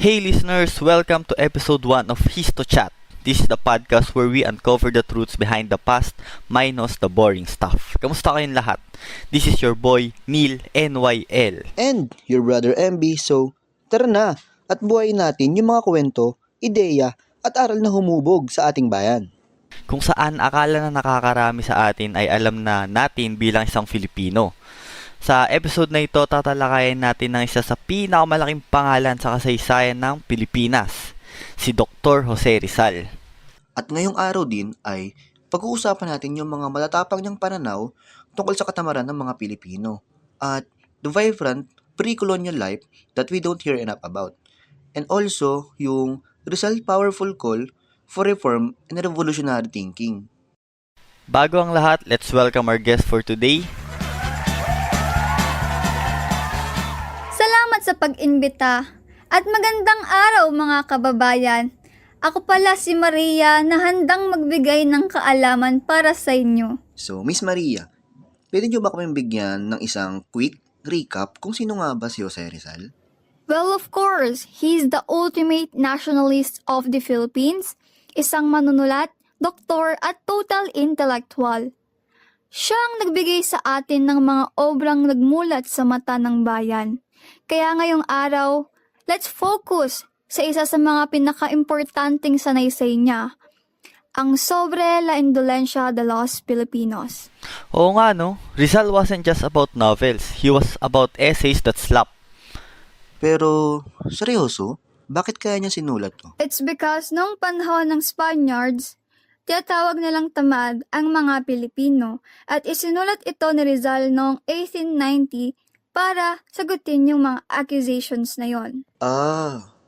Hey listeners, welcome to episode 1 of Histo Chat. This is the podcast where we uncover the truths behind the past minus the boring stuff. Kamusta kayong lahat? This is your boy, Neil NYL. And your brother MB, so tara na at buhayin natin yung mga kwento, ideya at aral na humubog sa ating bayan. Kung saan akala na nakakarami sa atin ay alam na natin bilang isang Filipino. Sa episode na ito, tatalakayin natin ng isa sa pinakamalaking pangalan sa kasaysayan ng Pilipinas, si Dr. Jose Rizal. At ngayong araw din ay pag-uusapan natin yung mga matatapang niyang pananaw tungkol sa katamaran ng mga Pilipino at the vibrant pre-colonial life that we don't hear enough about. And also, yung Rizal powerful call for reform and revolutionary thinking. Bago ang lahat, let's welcome our guest for today. Salamat sa pag-imbita at magandang araw mga kababayan. Ako pala si Maria na handang magbigay ng kaalaman para sa inyo. So, Miss Maria, pwede niyo ba kaming bigyan ng isang quick recap kung sino nga ba si Jose Rizal? Well, of course, he's the ultimate nationalist of the Philippines, isang manunulat, doktor at total intellectual. Siya ang nagbigay sa atin ng mga obrang nagmulat sa mata ng bayan. Kaya ngayong araw, let's focus sa isa sa mga pinaka-importanting sanaysay niya, ang Sobre la Indolencia de los Filipinos. Oo nga no, Rizal wasn't just about novels, he was about essays that slap. Pero, seryoso? Bakit kaya niya sinulat to? It's because noong panahon ng Spaniards, tinatawag nilang tamad ang mga Pilipino at isinulat ito ni Rizal noong 1890 para sagutin yung mga accusations na yon.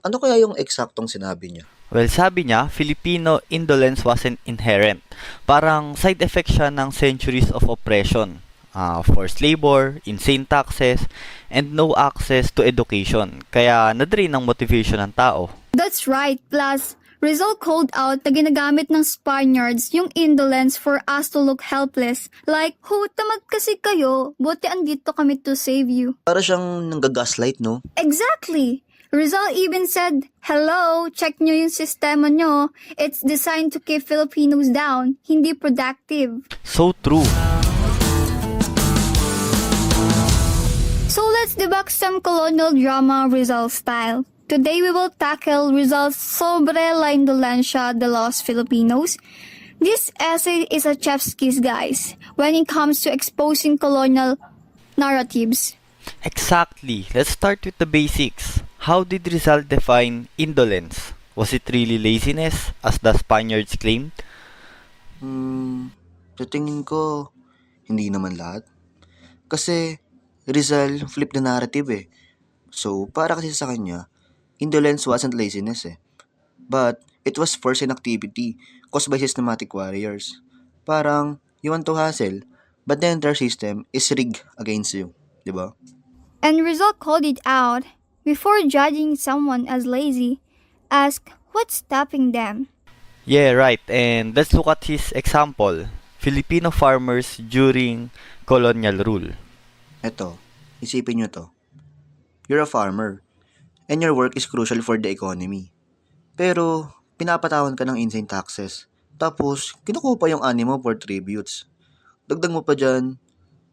Ano kaya yung eksaktong sinabi niya? Well, sabi niya, Filipino indolence wasn't inherent. Parang side effect siya ng centuries of oppression. Forced labor, insane taxes, and no access to education. Kaya nadrain ang motivation ng tao. That's right, plus Rizal called out na ginagamit ng Spaniards yung indolence for us to look helpless. Like, tamad kasi kayo, buti andito kami to save you. Para siyang nanggagaslight, no? Exactly! Rizal even said, hello, check nyo yung sistema nyo. It's designed to keep Filipinos down, hindi productive. So true. So let's debunk some colonial drama Rizal style. Today we will tackle Rizal's Sobre la Indolencia de los Filipinos. This essay is a chef's kiss, guys, when it comes to exposing colonial narratives. Exactly. Let's start with the basics. How did Rizal define indolence? Was it really laziness, as the Spaniards claimed? Sa tingin ko, hindi naman lahat. Kasi, Rizal flip the narrative eh. So, para kasi sa kanya, indolence wasn't laziness eh. But, it was forced inactivity caused by systematic warriors. Parang, you want to hustle, but the entire system is rigged against you. Diba? And Rizal called it out. Before judging someone as lazy, ask what's stopping them. Yeah, right. And let's look at his example. Filipino farmers during colonial rule. Eto, isipin nyo to. You're a farmer, and your work is crucial for the economy. Pero, pinapatawan ka ng insane taxes. Tapos, kinukuha pa yung ani mo for tributes. Dagdag mo pa dyan,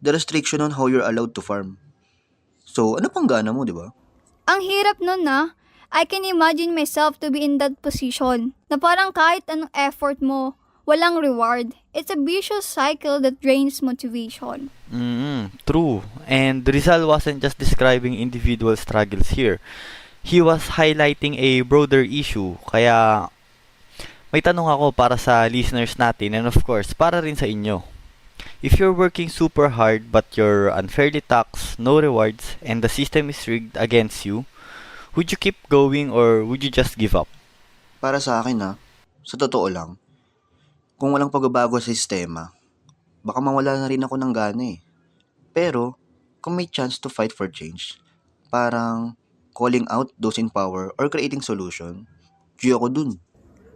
the restriction on how you're allowed to farm. So, ano pang gana mo, di ba? Ang hirap nun na. I can imagine myself to be in that position. Na parang kahit anong effort mo, walang reward. It's a vicious cycle that drains motivation. True. And Rizal wasn't just describing individual struggles here. He was highlighting a broader issue. Kaya may tanong ako para sa listeners natin and of course, para rin sa inyo. If you're working super hard but you're unfairly taxed, no rewards, and the system is rigged against you, would you keep going or would you just give up? Para sa akin sa totoo lang, kung walang pagbabago sa sistema, baka mawala na rin ako ng gana eh. Pero, kung may chance to fight for change, parang calling out those in power or creating solution, ako dun.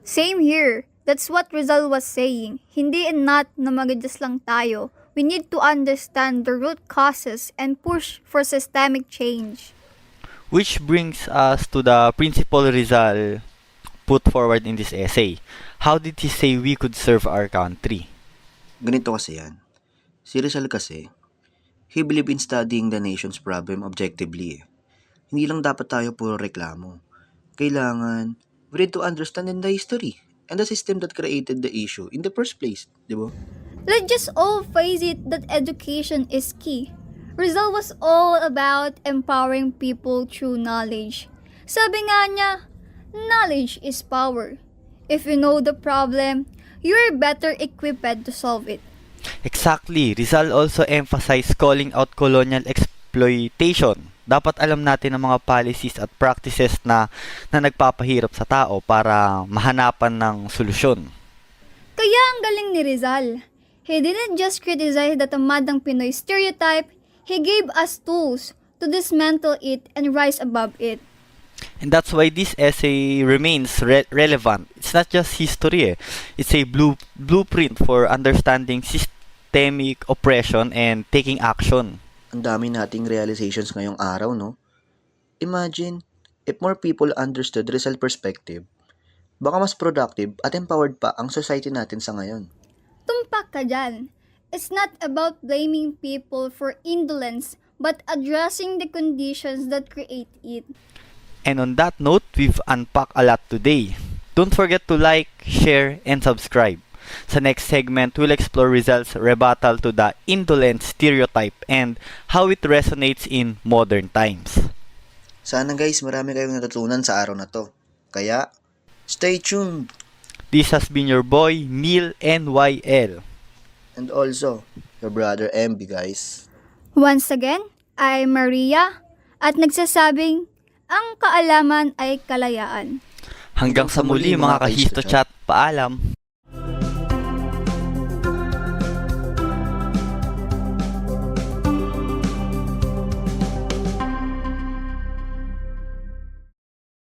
Same here. That's what Rizal was saying. Hindi enough na mag-adjust lang tayo. We need to understand the root causes and push for systemic change. Which brings us to the principle Rizal put forward in this essay. How did he say we could serve our country? Ganito kasi yan. Si Rizal kasi, he believed in studying the nation's problem objectively. Hindi lang dapat tayo puro reklamo. Kailangan, we need to understand the history and the system that created the issue in the first place, di ba? Let's just all face it that education is key. Rizal was all about empowering people through knowledge. Sabi nga niya, knowledge is power. If you know the problem, you're better equipped to solve it. Exactly. Rizal also emphasized calling out colonial exploitation. Dapat alam natin ang mga policies at practices na nagpapahirap sa tao para mahanapan ng solusyon. Kaya ang galing ni Rizal. He didn't just criticize the tamadang Pinoy stereotype, he gave us tools to dismantle it and rise above it. And that's why this essay remains relevant. It's not just history. It's a blueprint for understanding systemic oppression and taking action. Ang dami nating realizations ngayong araw, no? Imagine, if more people understood Rizal perspective, baka mas productive at empowered pa ang society natin sa ngayon. Tumpak ka dyan. It's not about blaming people for indolence, but addressing the conditions that create it. And on that note, we've unpacked a lot today. Don't forget to like, share, and subscribe. Sa next segment, we'll explore Rizal's rebuttal to the indolent stereotype and how it resonates in modern times. Sana guys, marami kayong natutunan sa araw na to. Kaya, stay tuned! This has been your boy, Neil NYL. And also, your brother MB guys. Once again, I'm Maria at nagsasabing, ang kaalaman ay kalayaan. Hanggang sa muli mga kahisto chat, paalam!